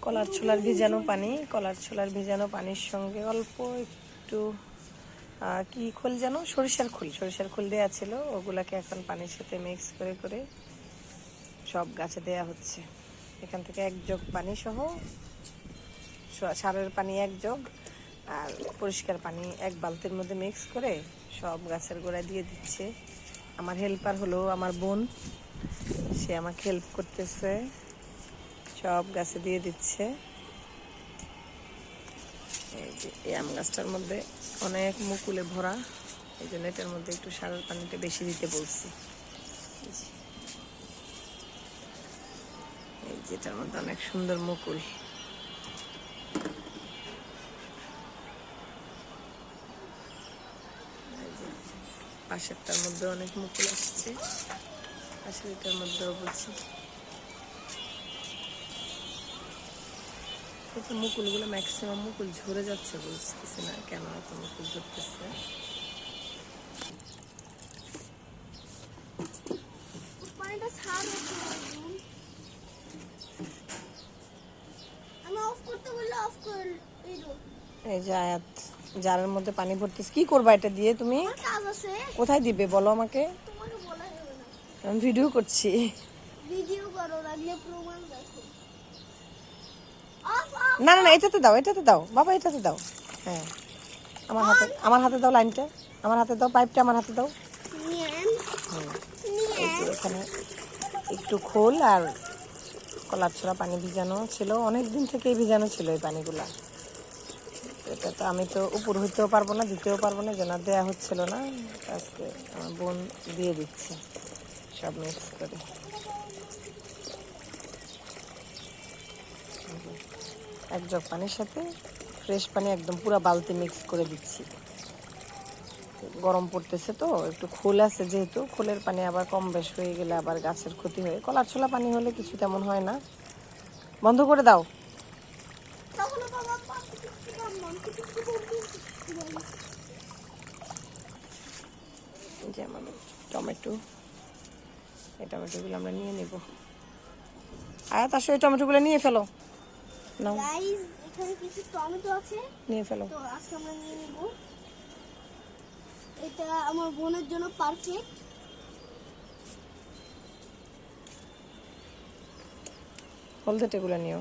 কলার ছোলার ভেজানো পানির সঙ্গে অল্প একটু কি খোল যেন, সরিষার খোল দেওয়া ছিল। ওগুলাকে এখন পানির সাথে মিক্স করে করে সব গাছে দেয়া হচ্ছে। এখান থেকে 1 জগ পানি সহ, সারের পানি 1 জগ আর পরিষ্কার পানি 1 বালতির মধ্যে মিক্স করে সব গাছের গোড়ায় দিয়ে দিচ্ছে। আমার হেল্পার হলো আমার বোন, সে আমাকে হেল্প করতেছে, সব গাছে দিয়ে দিচ্ছে। এই যে এই আম গাছটার মধ্যে অনেক মুকুলে ভরা, এই জন্য এটার মধ্যে একটু সারের পানিটা বেশি দিতে বলছি। এই যেটার মধ্যে অনেক সুন্দর মুকুল। পাশেরটার মধ্যে অনেক মুকুল আসছে, পাশের এটার মধ্যেও বলছি। মুকুলগুলো ম্যাক্সিমাম মুকুল ঝরে যাচ্ছে, বুঝতেছি না কেন এত মুকুল ঝরতেছে। এই যে আয়াত জারের মধ্যে পানি ভরতেছে। কি করবা এটা দিয়ে তুমি? কোথায় দিবে বলো আমাকে? আমি ভিডিও করছি। না না না, এটাতে দাও বাবা, এটাতে দাও। হ্যাঁ, আমার হাতে দাও লাইনটা, আমার হাতে দাও পাইপটা, আমার হাতে দাও। এই যে এখানে একটু খোল আর কলার ছোড়া পানি ভিজানো ছিল, অনেক দিন থেকেই ভিজানো ছিল এই পানিগুলা। এটা তো আমি তো উপর হইতেও পারবো না, দিতেও পারবো না, যেন দেওয়া হচ্ছিল না। আজকে আমার বোন দিয়ে দিচ্ছে সব মিক্স করে। 1 জগ পানির সাথে ফ্রেশ পানি একদম পুরো বালতি মিক্স করে দিচ্ছি। গরম পড়তেছে তো, একটু খোল আছে যেহেতু, খোলের পানি আবার কম বেশ হয়ে গেলে আবার গাছের ক্ষতি হয়। কলার ছোলা পানি হলে কিছু তেমন হয় না। বন্ধ করে দাও। যেমন টমেটো, এই টমেটোগুলো আমরা নিয়ে নেব। আয়াত আসো, এই টমেটোগুলো নিয়ে ফেলো। নাও, এখানে কিছু টমেটো আছে, নিয়ে ফেলো। তো আজকে আমরা নিয়ে নেব। এটা আমার বোনের জন্য পারফেক্ট। হলদেটেগুলো নিও।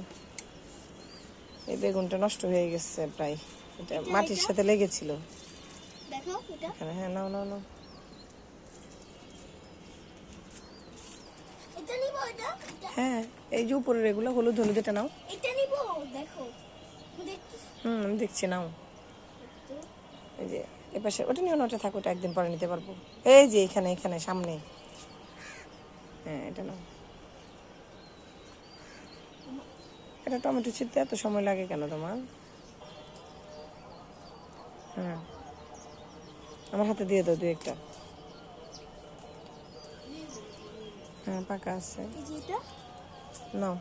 এই বেগুনটা নষ্ট হয়ে গেছে প্রায়, এটা মাটির সাথে লেগেছিল। দেখো এটা এখানে, হ্যাঁ নাও নাও নাও। এটা নিব, এটা হ্যাঁ, এই যে উপরের এগুলো হলুদ হলুদ, এটা নাও। এটা নিব, দেখো দেখছি। আমি দেখছি, নাও। এই যে এপাশে ওটা নিও না, ওটা থাকো, ওটা একদিন পরে নিতে পারবো। এই যে এখানে এখানে সামনে, হ্যাঁ এটা নাও। এটা টমেটো ছিঁড়তে এত সময় লাগে কেন তোমার? হ্যাঁ, আমার হাতে দিয়ে দাও 2-1টা। হ্যাঁ পাকা আছে, নাও।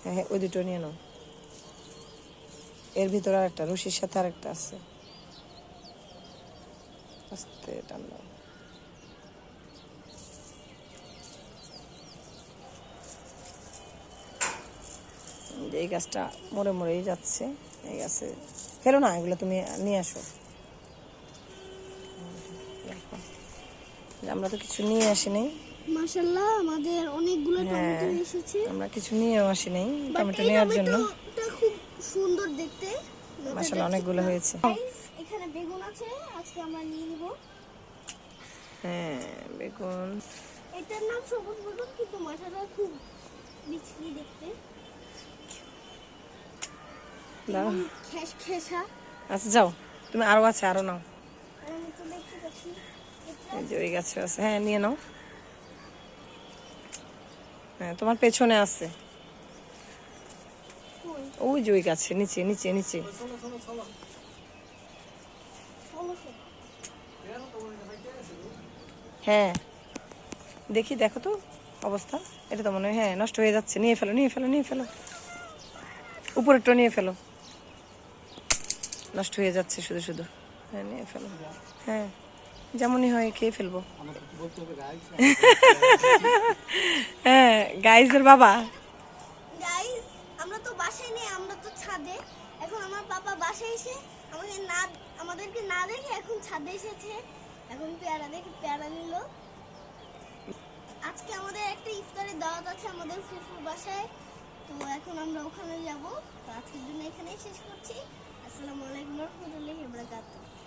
হ্যাঁ হ্যাঁ, ওই দুটো নিয়ে নাও। এর ভিতরে আরেকটা, রশির সাথে আরেকটা আছে। আস্তে টান দাও। এই গাছটা মরে মরেই যাচ্ছে, এই গাছে ফেলো না, এগুলো তুমি নিয়ে আসো। আমরা তো কিছু নিয়ে আসি নাই। মাশাআল্লাহ, আমাদের অনেকগুলো টমেটো এসেছে। আমরা কিছু নিয়েও আসি নাই টমেটো নেওয়ার জন্য। এটা খুব সুন্দর দেখতে, মাশাআল্লাহ অনেকগুলো হয়েছে। এখানে বেগুন আছে, আজকে আমরা নিয়ে নিব। হ্যাঁ বেগুন, এটার নাম সবুজ বেগুন, কিন্তু মাথাটা খুব মিষ্টি দেখতে। দাও, খেসখেসা। আচ্ছা যাও তুমি, আরো আছে, আরো নাও। আমি তো দেখতে পাচ্ছি এই যে ওই গাছে আছে, হ্যাঁ নিয়ে নাও। হ্যাঁ তোমার পেছনে আছে, ওই যে ওই গাছে নিচে নিচে নিচে। হ্যাঁ দেখি, দেখো তো অবস্থা। এটা তো মনে হয় হ্যাঁ নষ্ট হয়ে যাচ্ছে। নিয়ে ফেলো নিয়ে ফেলো নিয়ে ফেলো, উপরেরটা নিয়ে ফেলো, নষ্ট হয়ে যাচ্ছে শুধু শুধু। হ্যাঁ নিয়ে ফেলো, হ্যাঁ যেমনই হয় খেয়ে ফেলবো। হ্যাঁ গাইজের বাবা, পাপা বাসায় এসে আমাদেরকে না দেখে এখন ছাদে এসেছে। এখন পেয়ারা দেখে পেয়ারা নিল। আজকে আমাদের একটা ইফতারের দাওয়াত আছে আমাদের ফুফুর বাসায়, তো এখন আমরা ওখানে যাব। তো আজকের জন্য এখানেই শেষ করছি। আসসালামু আলাইকুম ওয়া রাহমাতুল্লাহি ওয়া বারাকাতুহু।